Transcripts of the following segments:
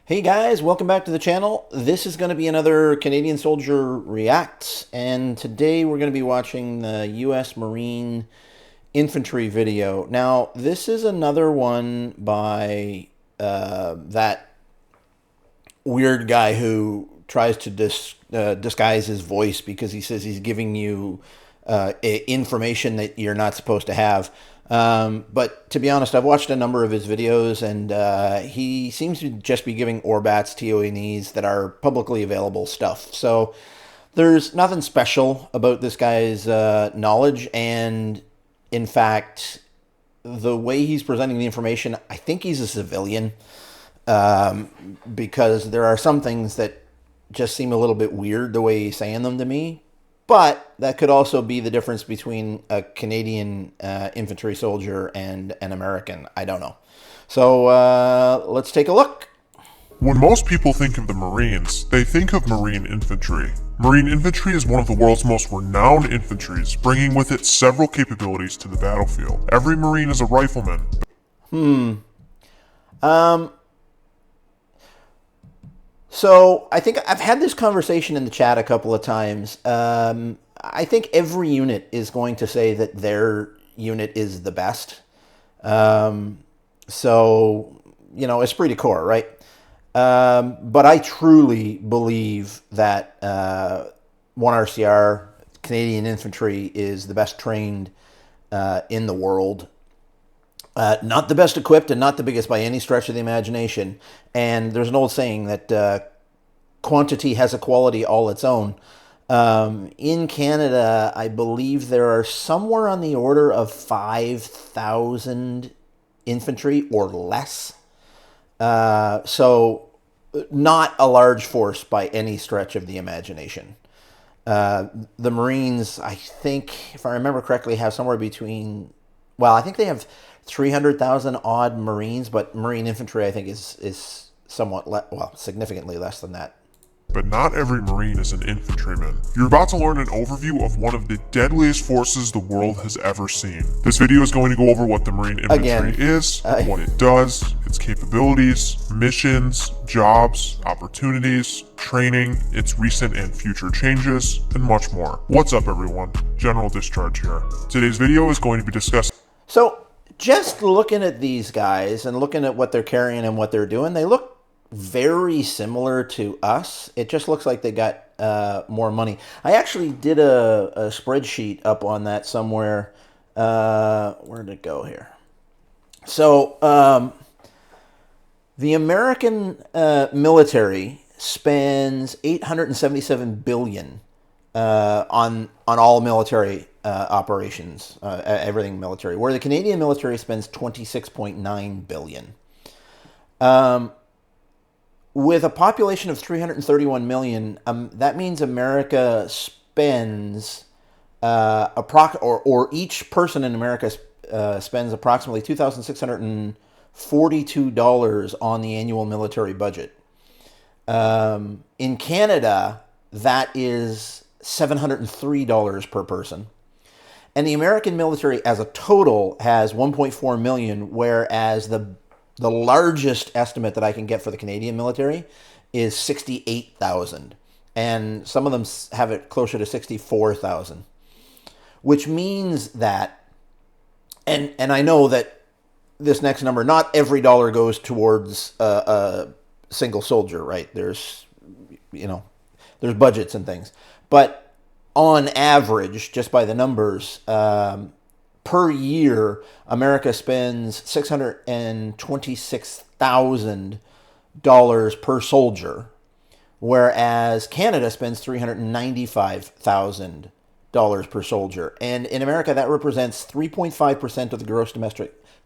Hey guys, welcome back to the channel. This is going to be another Canadian Soldier Reacts, and today we're going to be watching the U.S. Marine Infantry video. Now, this is another one by that weird guy who tries to disguise his voice because he says he's giving you information that you're not supposed to have. But to be honest, I've watched a number of his videos, and he seems to just be giving Orbats, TOE&Es that are publicly available stuff. So there's nothing special about this guy's knowledge, and in fact, the way he's presenting the information, I think he's a civilian, because there are some things that just seem a little bit weird the way he's saying them to me. But that could also be the difference between a Canadian infantry soldier and an American. I don't know. So let's take a look. When most people think of the Marines, they think of Marine Infantry. Marine Infantry is one of the world's most renowned infantries, bringing with it several capabilities to the battlefield. Every Marine is a rifleman. So I think I've had this conversation in the chat a couple of times. I think every unit is going to say that their unit is the best. So, you know, esprit de corps, right? But I truly believe that 1RCR, Canadian Infantry, is the best trained in the world. Not the best equipped and not the biggest by any stretch of the imagination. And there's an old saying that quantity has a quality all its own. In Canada, I believe there are somewhere on the order of 5,000 infantry or less. So not a large force by any stretch of the imagination. The Marines, I think, if I remember correctly, have somewhere between, well, I think they have 300,000 odd Marines, but Marine Infantry, I think, is somewhat, significantly less than that. But not every Marine is an infantryman. You're about to learn an overview of one of the deadliest forces the world has ever seen. This video is going to go over what the Marine Infantry is, what it does, its capabilities, missions, jobs, opportunities, training, its recent and future changes, and much more. What's up, everyone? General Discharge here. Today's video is going to be discussing... So, just looking at these guys and looking at what they're carrying and what they're doing, they look very similar to us. It just looks like they got more money. I actually did a spreadsheet up on that somewhere. Where did it go here? So the American military spends $877 billion on all military operations, everything military, where the Canadian military spends $26.9 billion. With a population of 331 million, that means America spends or each person in America spends approximately $2,642 on the annual military budget. In Canada, that is $703 per person. And the American military as a total has 1.4 million, whereas the largest estimate that I can get for the Canadian military is 68,000. And some of them have it closer to 64,000. Which means that, and I know that this next number, not every dollar goes towards a single soldier, right? There's, you know, there's budgets and things. But on average, just by the numbers, per year, America spends $626,000 per soldier, whereas Canada spends $395,000 per soldier. And in America, that represents 3.5% of the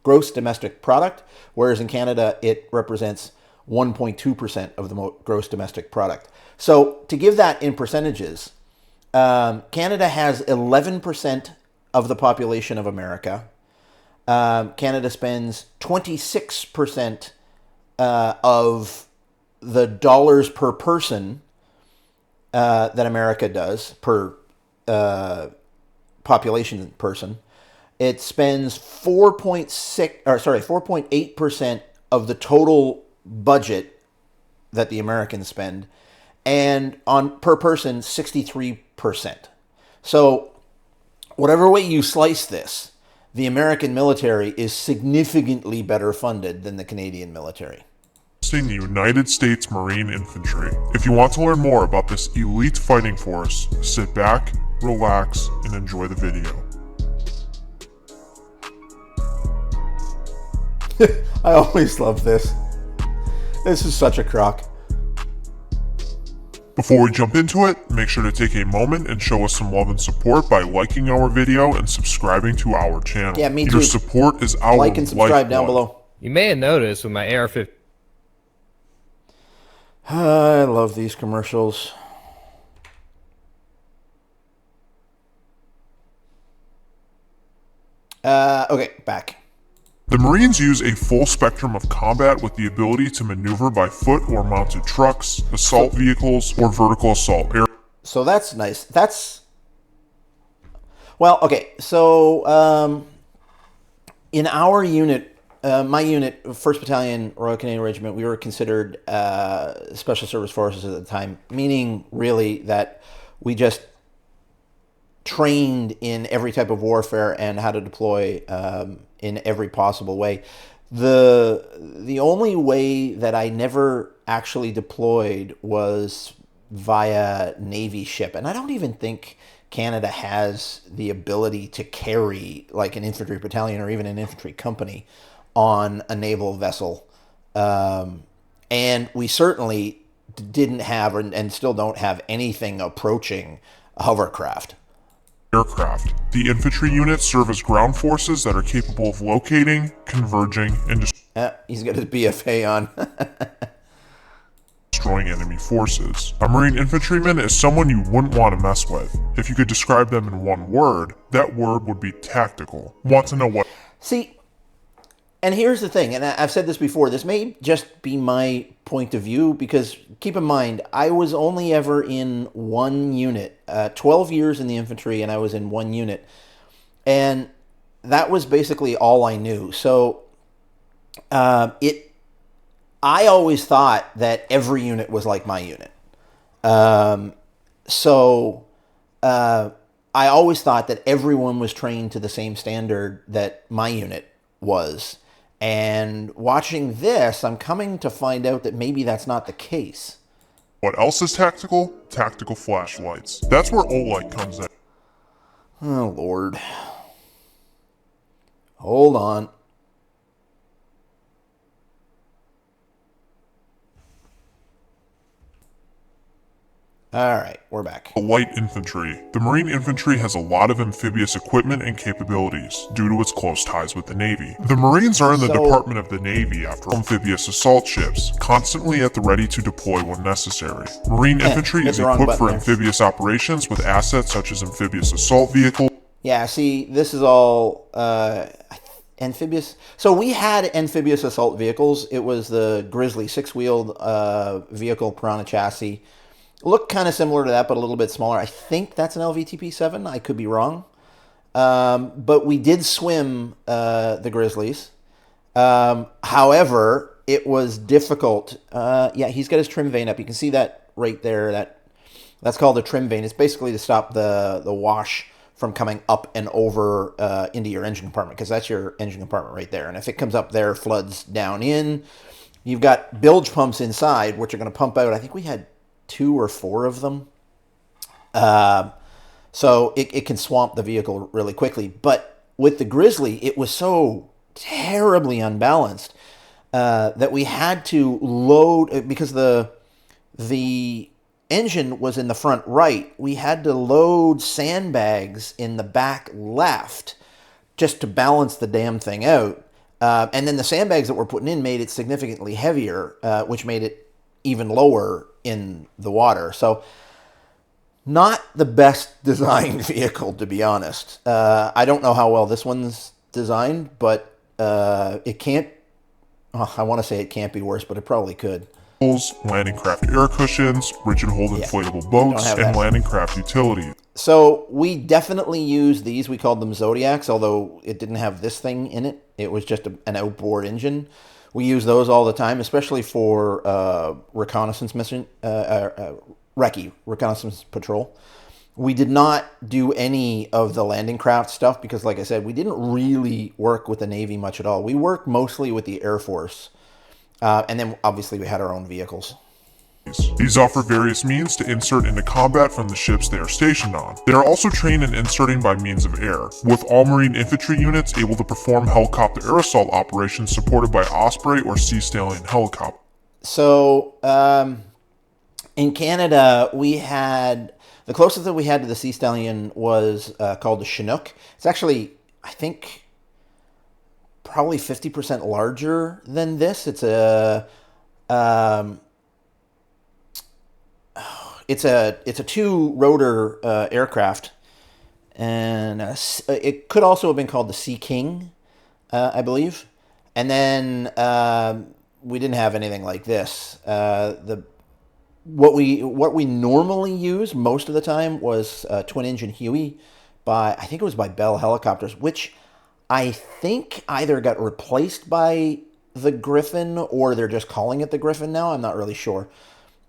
gross domestic product, whereas in Canada, it represents 1.2% of the gross domestic product. So to give that in percentages, Canada has 11% of the population of America. Canada spends 26% of the dollars per person that America does per population person. It spends 4.8% of the total budget that the Americans spend, and on per person, 63%. So whatever way you slice this, the American military is significantly better funded than the Canadian military. The United States Marine Infantry. If you want to learn more about this elite fighting force, sit back, relax, and enjoy the video. I always love this. This is such a crock. Before we jump into it, make sure to take a moment and show us some love and support by liking our video and subscribing to our channel. Yeah, me too. Your support is our like and subscribe lifeblood. down below. You may have noticed with my AR-15. I love these commercials. Okay, back. The Marines use a full spectrum of combat with the ability to maneuver by foot or mounted trucks, assault vehicles, or vertical assault air. So that's nice. Well, okay. So in our unit, my unit, 1st Battalion, Royal Canadian Regiment, we were considered Special Service Forces at the time, meaning really that we just trained in every type of warfare and how to deploy in every possible way. The only way that I never actually deployed was via Navy ship, and I don't even think Canada has the ability to carry like an infantry battalion or even an infantry company on a naval vessel, and we certainly didn't have and still don't have anything approaching a hovercraft. Aircraft. The infantry units serve as ground forces that are capable of locating, converging, and He's got his BFA on. destroying enemy forces. A Marine infantryman is someone you wouldn't want to mess with. If you could describe them in one word, that word would be tactical. Want to know what? See, and here's the thing, and I've said this before, this may just be my point of view, because keep in mind, I was only ever in one unit, 12 years in the infantry, and I was in one unit, and that was basically all I knew. So I always thought that every unit was like my unit. I always thought that everyone was trained to the same standard that my unit was. And watching this, I'm coming to find out that maybe that's not the case. What else is tactical? Tactical flashlights. That's where OLight comes in. Oh, Lord. Hold on. All right, we're back. Light infantry. The Marine infantry has a lot of amphibious equipment and capabilities due to its close ties with the Navy. The Marines are in the Department of the Navy after amphibious assault ships, constantly at the ready to deploy when necessary. Marine infantry is equipped for amphibious operations with assets such as amphibious assault vehicles. Yeah, see, this is all amphibious. So we had amphibious assault vehicles. It was the Grizzly 6-wheeled vehicle, Piranha chassis. Looked kind of similar to that, but a little bit smaller. I think that's an LVTP-7. I could be wrong. But we did swim the Grizzlies. However, it was difficult. Yeah, he's got his trim vane up. You can see that right there. That's called a trim vane. It's basically to stop the wash from coming up and over into your engine compartment, because that's your engine compartment right there. And if it comes up there, floods down in. You've got bilge pumps inside, which are going to pump out. I think we had 2 or 4 of them. So it can swamp the vehicle really quickly. But with the Grizzly, it was so terribly unbalanced that we had to load, because the engine was in the front right, we had to load sandbags in the back left just to balance the damn thing out. And then the sandbags that we're putting in made it significantly heavier, which made it even lower in the water. So not the best designed vehicle, to be honest. I don't know how well this one's designed, but it can't, I want to say it can't be worse, but it probably could. Landing craft air cushions, rigid hold inflatable boats, and landing craft utilities. So we definitely used these. We called them Zodiacs, although it didn't have this thing in it. It was just an outboard engine, We use those all the time, especially for reconnaissance mission, recce, reconnaissance patrol. We did not do any of the landing craft stuff because, like I said, we didn't really work with the Navy much at all. We worked mostly with the Air Force. And then, obviously, we had our own vehicles. These offer various means to insert into combat from the ships they are stationed on. They are also trained in inserting by means of air, with all Marine Infantry units able to perform helicopter air assault operations supported by Osprey or Sea Stallion helicopter. So, in Canada, we had... The closest that we had to the Sea Stallion was called the Chinook. It's actually, I think, probably 50% larger than this. It's a two rotor aircraft, and it could also have been called the Sea King, I believe. And then we didn't have anything like this. What we normally use most of the time was twin engine Huey I think it was by Bell Helicopters, which I think either got replaced by the Griffin or they're just calling it the Griffin now. I'm not really sure.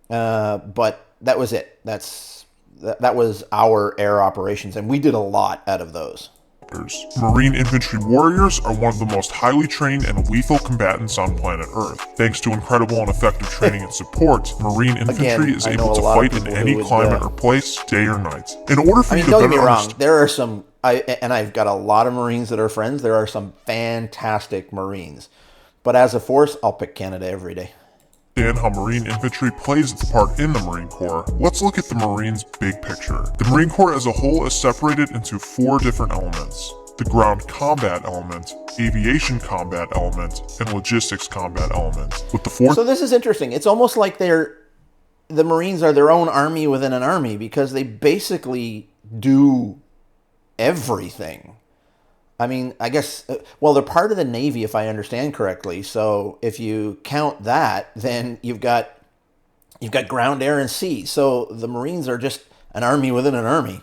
But that was it. That was our air operations, and we did a lot out of those. Marine Infantry warriors are one of the most highly trained and lethal combatants on planet Earth. Thanks to incredible and effective training and support, Marine Infantry is able to fight in any climate or place, day or night. In order for you to don't get me wrong, there are some, I've got a lot of Marines that are friends. There are some fantastic Marines. But as a force, I'll pick Canada every day. How Marine Infantry plays its part in the Marine Corps, let's look at the Marines' big picture. The Marine Corps as a whole is separated into 4 different elements: the ground combat element, aviation combat element, and logistics combat element. With the 4th... So this is interesting. It's almost like the Marines are their own army within an army because they basically do everything. I mean, I guess, well, they're part of the Navy, if I understand correctly. So if you count that, then you've got ground, air, and sea. So the Marines are just an army within an army.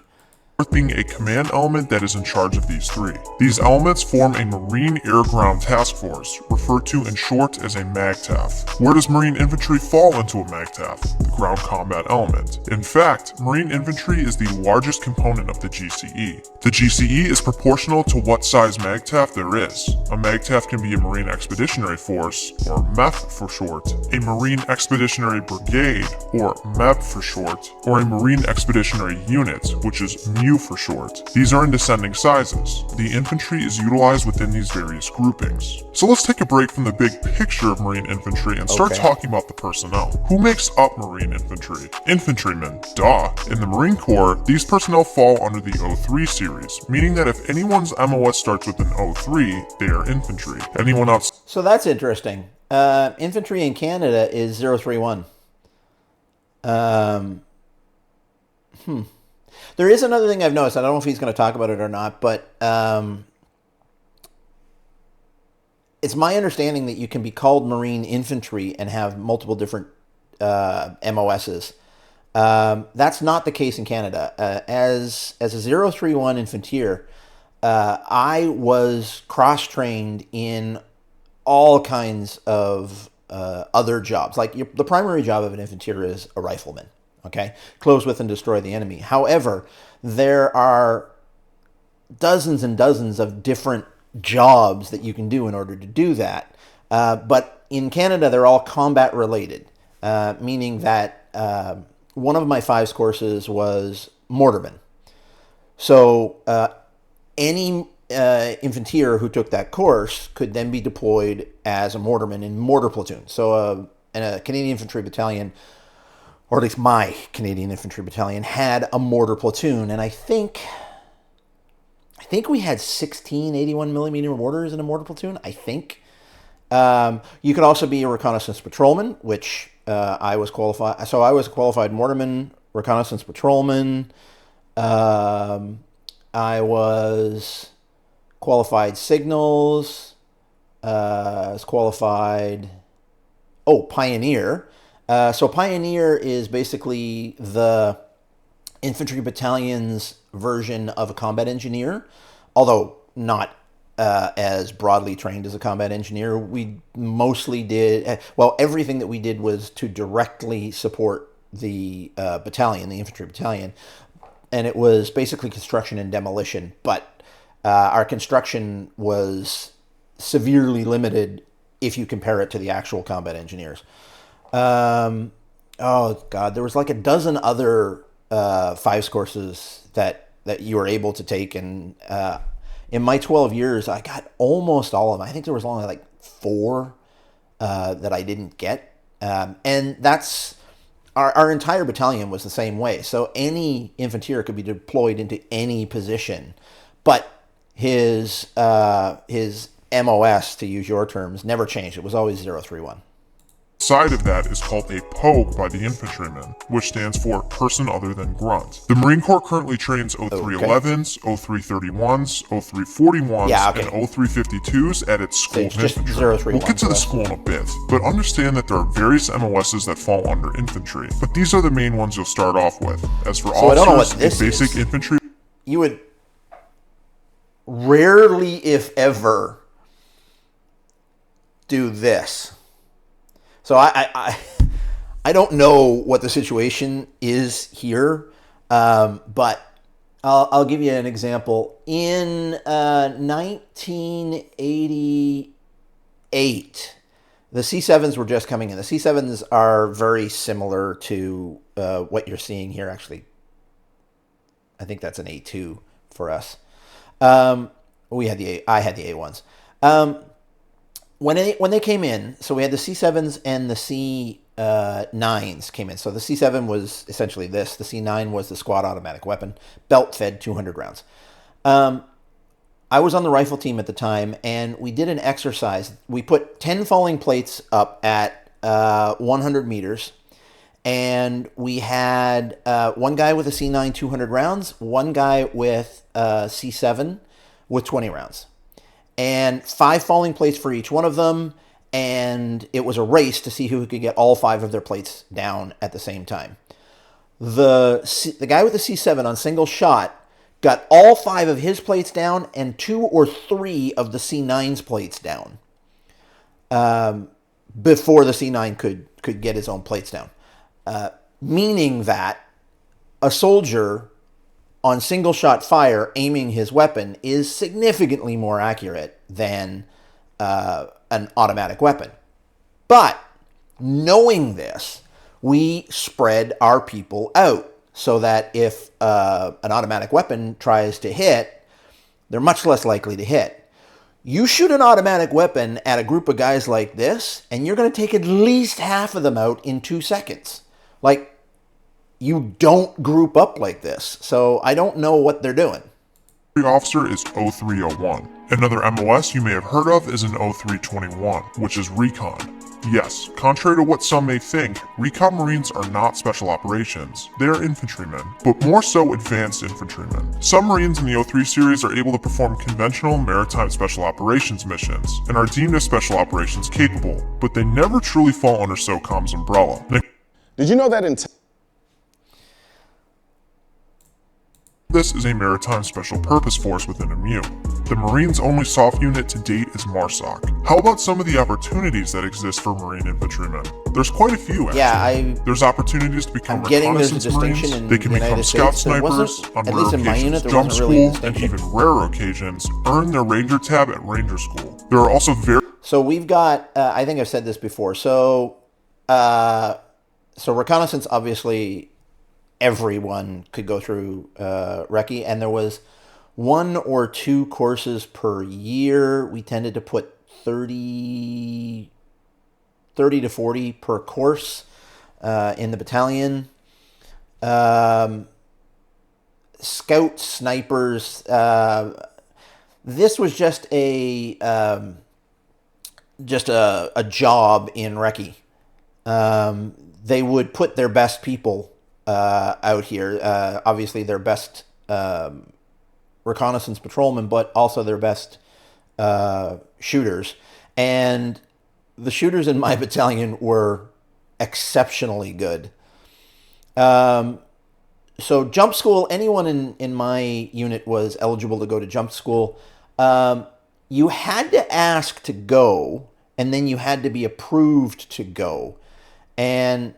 Being a command element that is in charge of these 3. These elements form a Marine Air Ground Task Force, referred to in short as a MAGTF. Where does Marine Infantry fall into a MAGTF? The ground combat element. In fact, Marine Infantry is the largest component of the GCE. The GCE is proportional to what size MAGTF there is. A MAGTF can be a Marine Expeditionary Force, or MEF for short, a Marine Expeditionary Brigade, or MEB for short, or a Marine Expeditionary Unit, which is MU for short. These are in descending sizes. The infantry is utilized within these various groupings. So let's take a break from the big picture of Marine Infantry and start talking about the personnel. Who makes up Marine Infantry? Infantrymen, duh. In the Marine Corps, these personnel fall under the 03 series, meaning that if anyone's MOS starts with an 03, they are infantry. Anyone else? So that's interesting. Infantry in Canada is 031. There is another thing I've noticed. I don't know if he's going to talk about it or not, but it's my understanding that you can be called Marine Infantry and have multiple different MOSs. That's not the case in Canada. As a 031 Infantier, I was cross-trained in all kinds of other jobs. Like the primary job of an Infantier is a rifleman. Okay, close with and destroy the enemy. However, there are dozens and dozens of different jobs that you can do in order to do that. But in Canada, they're all combat related, meaning that one of my 5 courses was mortarman. So any infantier who took that course could then be deployed as a mortarman in mortar platoon. So in a Canadian Infantry battalion, or at least my Canadian Infantry battalion, had a mortar platoon, and I think we had 16 81mm mortars in a mortar platoon, I think. You could also be a reconnaissance patrolman, which I was qualified. So I was a qualified mortarman, reconnaissance patrolman. I was qualified signals. I was qualified, pioneer. So Pioneer is basically the infantry battalion's version of a combat engineer, although not as broadly trained as a combat engineer. We mostly did, well, everything that we did was to directly support the battalion, the infantry battalion. And it was basically construction and demolition. But our construction was severely limited if you compare it to the actual combat engineers. Oh, God, there was like a dozen other fives courses that you were able to take. And in my 12 years, I got almost all of them. I think there was only like 4 that I didn't get. And that's our entire battalion was the same way. So any infanteer could be deployed into any position, but his MOS, to use your terms, never changed. It was always 031. Side of that is called a POG by the infantryman, which stands for Person Other Than Grunt. The Marine Corps currently trains 0311s, 0331s, 0341s, and 0352s at its School of Infantry. We'll get to the school in a bit, but understand that there are various MOSs that fall under infantry, but these are the main ones you'll start off with. As for officers, basic infantry... You would rarely, if ever, do this. So I don't know what the situation is here, but I'll give you an example. In 1988, the C7s were just coming in. The C7s are very similar to what you're seeing here. Actually, I think that's an A2 for us. I had the A1s. When they came in, so we had the C7s and the C9s came in. So the C7 was essentially this. The C9 was the squad automatic weapon, belt-fed 200 rounds. I was on the rifle team at the time, and we did an exercise. We put 10 falling plates up at 100 meters, and we had one guy with a C9 200 rounds, one guy with a C7 with 20 rounds. And 5 falling plates for each one of them, and it was a race to see who could get all 5 of their plates down at the same time. The guy with the C7 on single shot got all 5 of his plates down and 2 or 3 of the C9's plates down before the C9 could get his own plates down. Meaning that a soldier on single shot fire aiming his weapon is significantly more accurate than an automatic weapon. But knowing this, we spread our people out so that if an automatic weapon tries to hit, they're much less likely to hit. You shoot an automatic weapon at a group of guys like this, and you're going to take at least half of them out in 2 seconds. Like, you don't group up like this, so I don't know what they're doing. The officer is 0301. Another MOS you may have heard of is an 0321, which is Recon. Yes, contrary to what some may think, Recon Marines are not special operations. They are infantrymen, but more so advanced infantrymen. Some Marines in the 03 series are able to perform conventional maritime special operations missions, and are deemed as special operations capable, but they never truly fall under SOCOM's umbrella. Did you know that This is a maritime special purpose force within MU. The Marines' only soft unit to date is MARSOC. How about some of the opportunities that exist for Marine infantrymen? There's quite a few, actually. Yeah, there's opportunities to become reconnaissance Marines. They can become States. scout snipers, on rare occasions jump school, and even rarer occasions earn their Ranger tab at Ranger School. There are also So we've got, I think I've said this before, so reconnaissance, obviously, everyone could go through recce, and there was 1 or 2 courses per year. We tended to put 30 to 40 per course in the battalion. Scouts, snipers, this was just a job in recce. They would put their best people out here, obviously their best reconnaissance patrolmen, but also their best shooters. And the shooters in my battalion were exceptionally good. So jump school, anyone in my unit was eligible to go to jump school. you had to ask to go, and then you had to be approved to go. And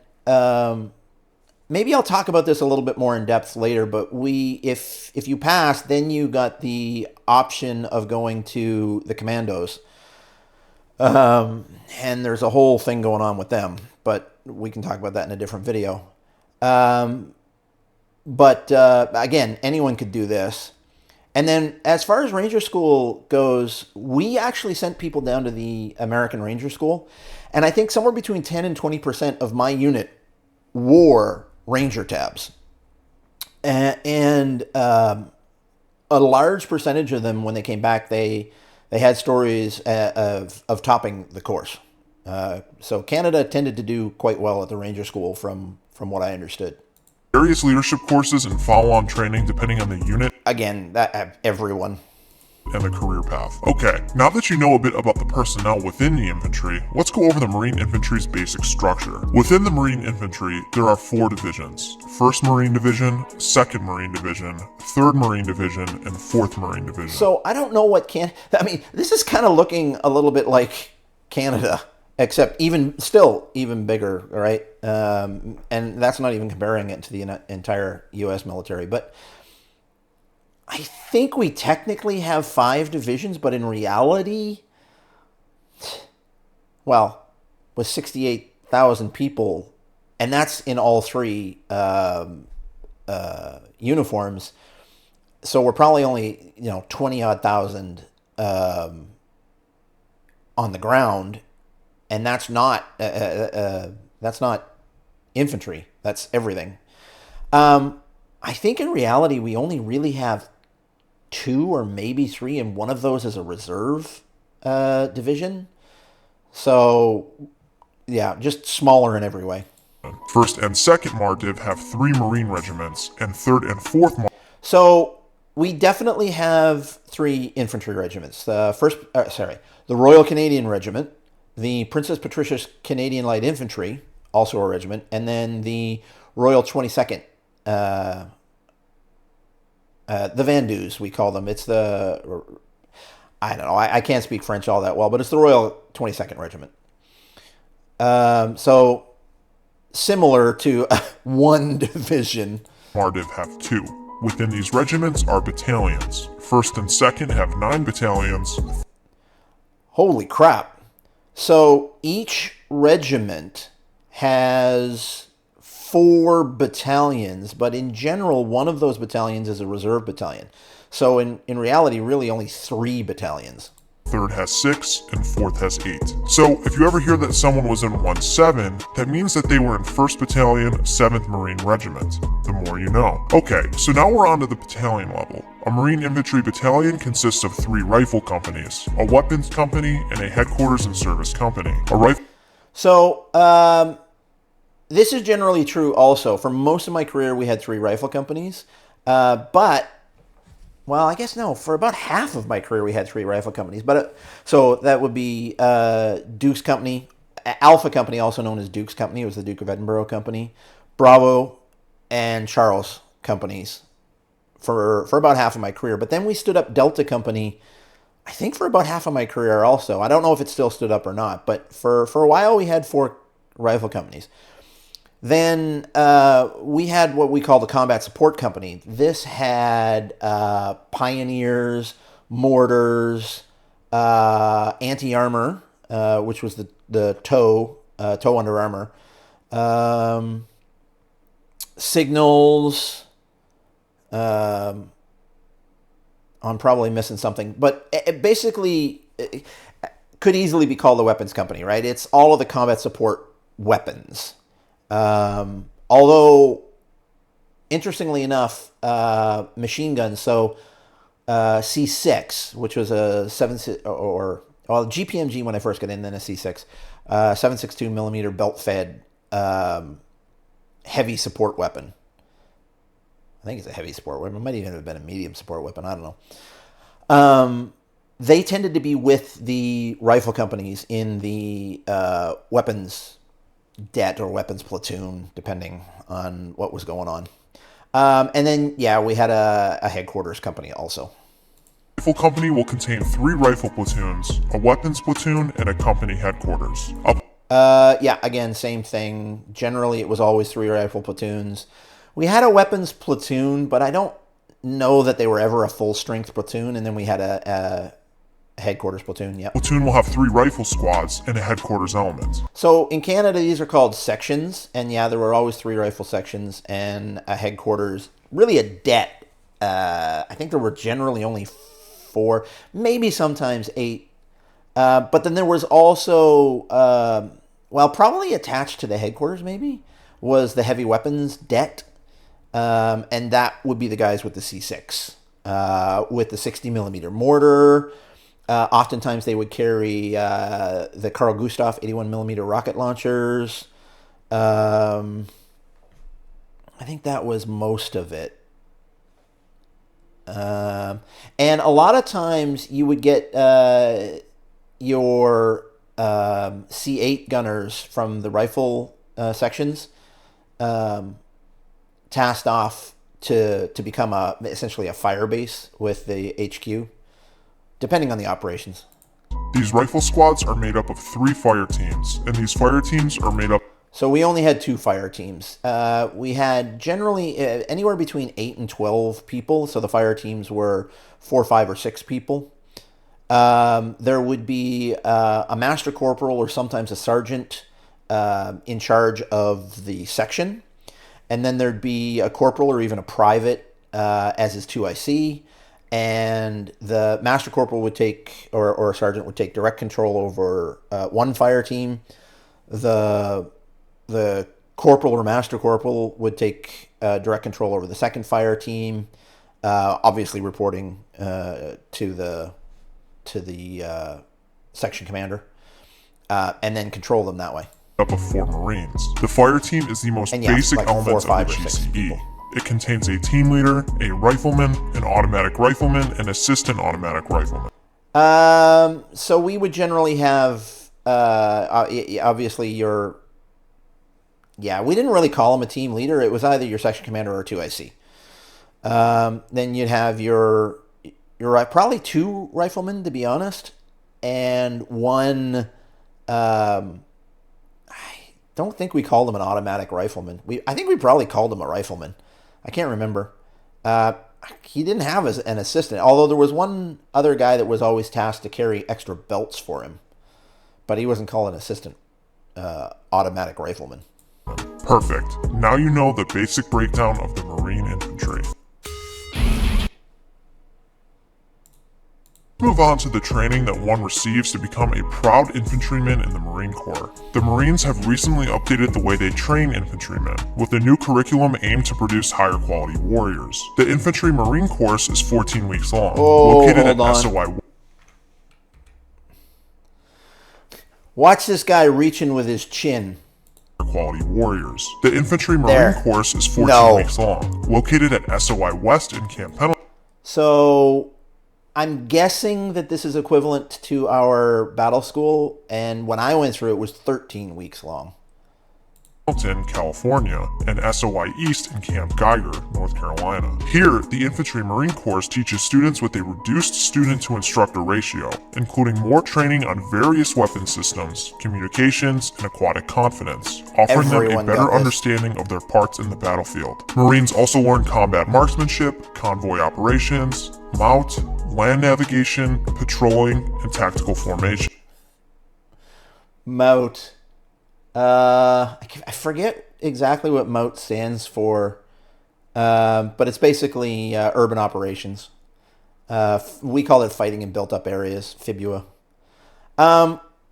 maybe I'll talk about this a little bit more in depth later, but if you passed, then you got the option of going to the commandos. And there's a whole thing going on with them, but we can talk about that in a different video. But again, anyone could do this. And then as far as Ranger School goes, we actually sent people down to the American Ranger School. And I think somewhere between 10 and 20% of my unit wore Ranger tabs. And a large percentage of them, when they came back, they had stories of topping the course. So Canada tended to do quite well at the Ranger School from what I understood. Various leadership courses and follow-on training depending on the unit. Again, everyone. And the career path. Okay, now that you know a bit about the personnel within the infantry, let's go over the Marine Infantry's basic structure. Within the Marine Infantry, there are 4 divisions. 1st Marine Division, 2nd Marine Division, 3rd Marine Division, and 4th Marine Division. So I don't know what this is kind of looking a little bit like Canada, except even bigger, right? And that's not even comparing it to the entire U.S. military, but I think we technically have 5 divisions, but in reality, well, with 68,000 people, and that's in all 3 uniforms, so we're probably only 20-odd thousand on the ground, and that's not infantry. That's everything. I think in reality we only really have 2 or maybe 3, and one of those is a reserve division. So, yeah, just smaller in every way. 1st and 2nd MARDIV have 3 Marine regiments, and 3rd and 4th So, we definitely have 3 infantry regiments. The Royal Canadian Regiment, the Princess Patricia's Canadian Light Infantry, also a regiment, and then the Royal 22nd, the Vendus, we call them. It's I don't know, I can't speak French all that well, but it's the Royal 22nd Regiment. So, similar to 1 division. MARDIV have 2. Within these regiments are battalions. 1st and 2nd have 9 battalions. Holy crap. So, each regiment has 4 battalions, but in general, one of those battalions is a reserve battalion. So in reality, really only 3 battalions. 3rd has 6, and 4th has 8. So if you ever hear that someone was in 1-7, that means that they were in 1st Battalion, 7th Marine Regiment. The more you know. Okay, so now we're on to the battalion level. A Marine Infantry battalion consists of 3 rifle companies, a weapons company, and a headquarters and service company. So, this is generally true also. For most of my career, we had 3 rifle companies. But, well, I guess no. For about half of my career, we had 3 rifle companies. But so that would be Duke's Company, Alpha Company, also known as Duke's Company. It was the Duke of Edinburgh Company. Bravo and Charles companies for about half of my career. But then we stood up Delta Company, I think for about half of my career also. I don't know if it still stood up or not. But for a while, we had 4 rifle companies. Then we had what we call the Combat Support Company. This had Pioneers, mortars, anti-armor, which was the toe under armor, signals. I'm probably missing something, but it basically could easily be called a weapons company, right? It's all of the combat support weapons. Although, interestingly enough, machine guns, so C6, which was a GPMG when I first got in, then a C6, 7.62 millimeter belt-fed heavy support weapon. I think it's a heavy support weapon. It might even have been a medium support weapon. I don't know. They tended to be with the rifle companies in the weapons det or weapons platoon, depending on what was going on. And then, yeah, we had a headquarters company also. Rifle rifle company will contain 3 rifle platoons, a weapons platoon, and a company headquarters. Yeah, again, same thing. Generally, it was always 3 rifle platoons. We had a weapons platoon, but I don't know that they were ever a full-strength platoon, and then we had a headquarters platoon, yep. Platoon will have 3 rifle squads and a headquarters element. So in Canada, these are called sections, and yeah, there were always 3 rifle sections and a headquarters, really a det. I think there were generally only 4, maybe sometimes 8. But then there was also, probably attached to the headquarters maybe, was the heavy weapons det. And that would be the guys with the C6, with the 60 millimeter mortar. Oftentimes they would carry the Carl Gustaf 81 millimeter rocket launchers. I think that was most of it. And a lot of times you would get your C8 gunners from the rifle sections tasked off to become essentially a fire base with the HQ, depending on the operations. These rifle squads are made up of 3 fire teams, and these fire teams are made up... So we only had 2 fire teams. We had generally anywhere between 8 and 12 people, so the fire teams were 4, 5, or 6 people. There would be a master corporal or sometimes a sergeant in charge of the section. And then there'd be a corporal or even a private, as is 2IC. And the master corporal would take, or a sergeant would take direct control over one fire team. The corporal or master corporal would take direct control over the second fire team, obviously reporting to the section commander, and then control them that way. Up of 4 Marines. The fire team is the most basic element of the GCE. It contains a team leader, a rifleman, an automatic rifleman, and assistant automatic rifleman. So we would generally have, obviously we didn't really call him a team leader. It was either your section commander or 2IC. Then you'd have your probably 2 riflemen, to be honest, and 1, I don't think we called him an automatic rifleman. I think we probably called him a rifleman. I can't remember. He didn't have an assistant, although there was one other guy that was always tasked to carry extra belts for him. But he wasn't called an assistant automatic rifleman. Perfect. Now you know the basic breakdown of the Marine Infantry. Move on to the training that one receives to become a proud infantryman in the Marine Corps. The Marines have recently updated the way they train infantrymen, with a new curriculum aimed to produce higher quality warriors. The Infantry Marine course is 14 weeks long, located at SOI. Watch this guy reaching with his chin. Quality warriors. The Infantry Marine course is 14 weeks long, located at SOI West in Camp Pendleton. So I'm guessing that this is equivalent to our battle school, and when I went through it was 13 weeks long. California, and SOI East in Camp Geiger, North Carolina. Here, the Infantry Marine Course teaches students with a reduced student-to-instructor ratio, including more training on various weapon systems, communications, and aquatic confidence, offering them a better understanding of their parts in the battlefield. Marines also learn combat marksmanship, convoy operations, MOUT, land navigation, patrolling, and tactical formation. MOUT. I forget exactly what MOUT stands for, but it's basically urban operations. We call it fighting in built-up areas, FIBUA.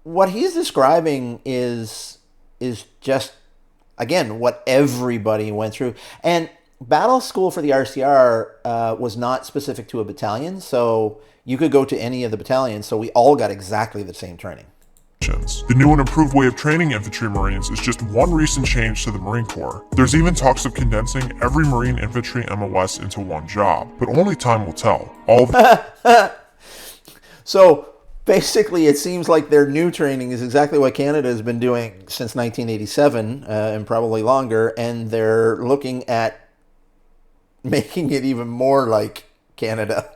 What he's describing is just, again, what everybody went through. And battle school for the RCR was not specific to a battalion, so you could go to any of the battalions, so we all got exactly the same training. The new and improved way of training infantry Marines is just one recent change to the Marine Corps. There's even talks of condensing every Marine infantry MOS into one job, but only time will tell. So basically it seems like their new training is exactly what Canada has been doing since 1987 and probably longer, and they're looking at making it even more like Canada.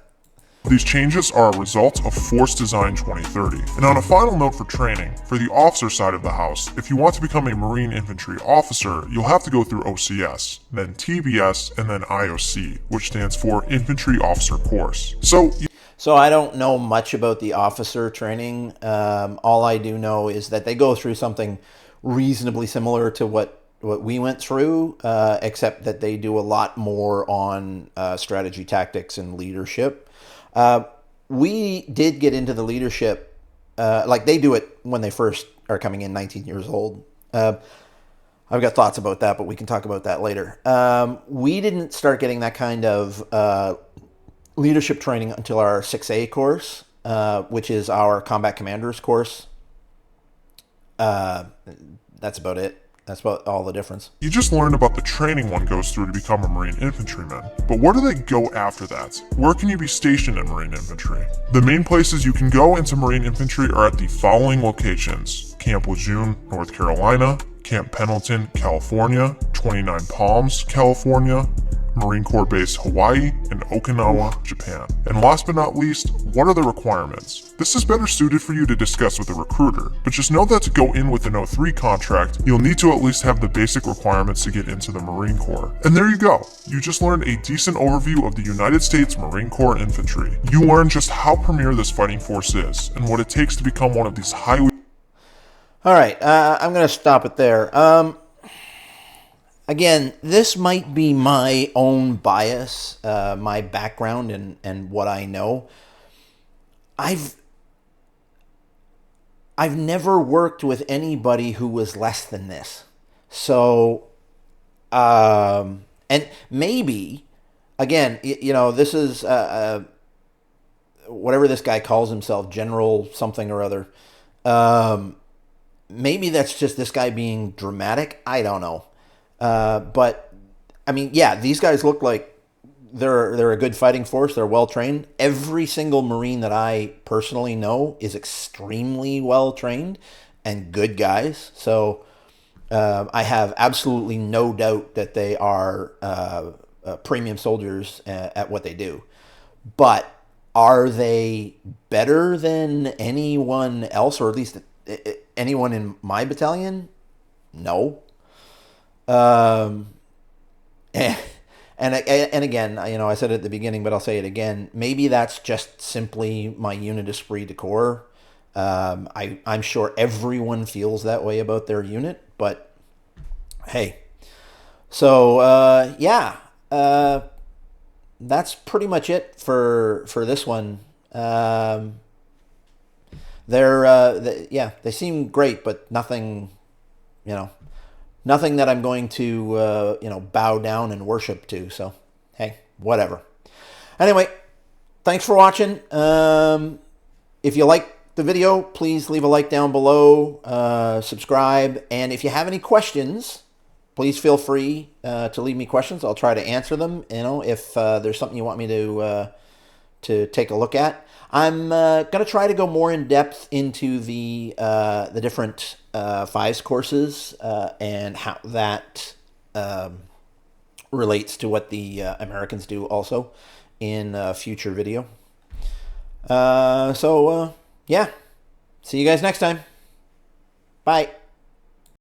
These changes are a result of Force Design 2030. And on a final note for training, for the officer side of the house, if you want to become a Marine Infantry officer, you'll have to go through OCS, then TBS, and then IOC, which stands for Infantry Officer Course. So I don't know much about the officer training. All I do know is that they go through something reasonably similar to what we went through, except that they do a lot more on strategy, tactics, and leadership. We did get into the leadership, like they do it when they first are coming in 19 years old. I've got thoughts about that, but we can talk about that later. We didn't start getting that kind of leadership training until our 6A course, which is our combat commanders course. That's about it. That's about all the difference. You just learned about the training one goes through to become a Marine Infantryman. But where do they go after that? Where can you be stationed in Marine Infantry? The main places you can go into Marine Infantry are at the following locations: Camp Lejeune, North Carolina; Camp Pendleton, California; 29 Palms, California; Marine Corps Base Hawaii; and Okinawa, Japan. And last but not least, what are the requirements? This is better suited for you to discuss with a recruiter, but just know that to go in with an 03 contract, you'll need to at least have the basic requirements to get into the Marine Corps. And there you go. You just learned a decent overview of the United States Marine Corps Infantry. You learned just how premier this fighting force is, and what it takes to become one of these highly... All right, I'm going to stop it there. Again, this might be my own bias, my background and what I know. I've never worked with anybody who was less than this. So, and maybe, again, this is whatever this guy calls himself, General something or other. Maybe that's just this guy being dramatic. I don't know. But I mean, yeah, these guys look like they're a good fighting force. They're well trained. Every single Marine that I personally know is extremely well trained and good guys. So I have absolutely no doubt that they are premium soldiers at what they do. But are they better than anyone else, or at least anyone in my battalion? No. And again, I said it at the beginning, but I'll say it again. Maybe that's just simply my unit esprit de corps. I'm sure everyone feels that way about their unit, but hey. So yeah, that's pretty much it for this one. They seem great, but nothing, nothing that I'm going to, bow down and worship to. So, hey, whatever. Anyway, thanks for watching. If you like the video, please leave a like down below, subscribe. And if you have any questions, please feel free to leave me questions. I'll try to answer them, if there's something you want me to take a look at. I'm going to try to go more in depth into the different FIVES courses and how that relates to what the Americans do also in a future video. Yeah. See you guys next time. Bye.